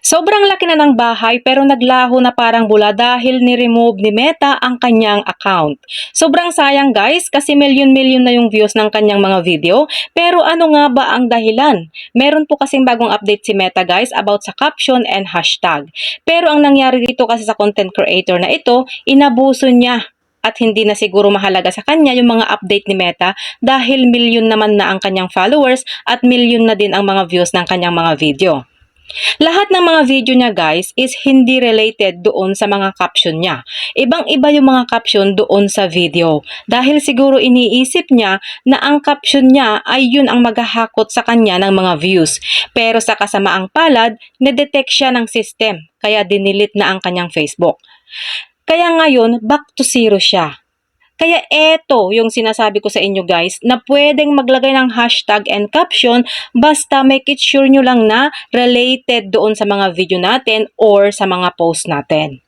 Sobrang laki na ng bahay pero naglaho na parang bula dahil ni-remove ni Meta ang kanyang account. Sobrang sayang guys kasi milyon-milyon na yung views ng kanyang mga video. Pero ano nga ba ang dahilan? Meron po kasing bagong update si Meta guys about sa caption and hashtag. Pero ang nangyari dito kasi sa content creator na ito, inabuso niya. At hindi na siguro mahalaga sa kanya yung mga update ni Meta dahil milyon naman na ang kanyang followers at milyon na din ang mga views ng kanyang mga video. Lahat ng mga video niya guys is hindi related doon sa mga caption niya. Ibang-iba yung mga caption doon sa video. Dahil siguro iniisip niya na ang caption niya ay yun ang maghahakot sa kanya ng mga views. Pero sa kasamaang palad, na-detect siya ng system. Kaya dinilit na ang kanyang Facebook. Kaya ngayon, back to zero siya. Kaya eto yung sinasabi ko sa inyo guys na pwedeng maglagay ng hashtag and caption basta make it sure nyo lang na related doon sa mga video natin or sa mga post natin.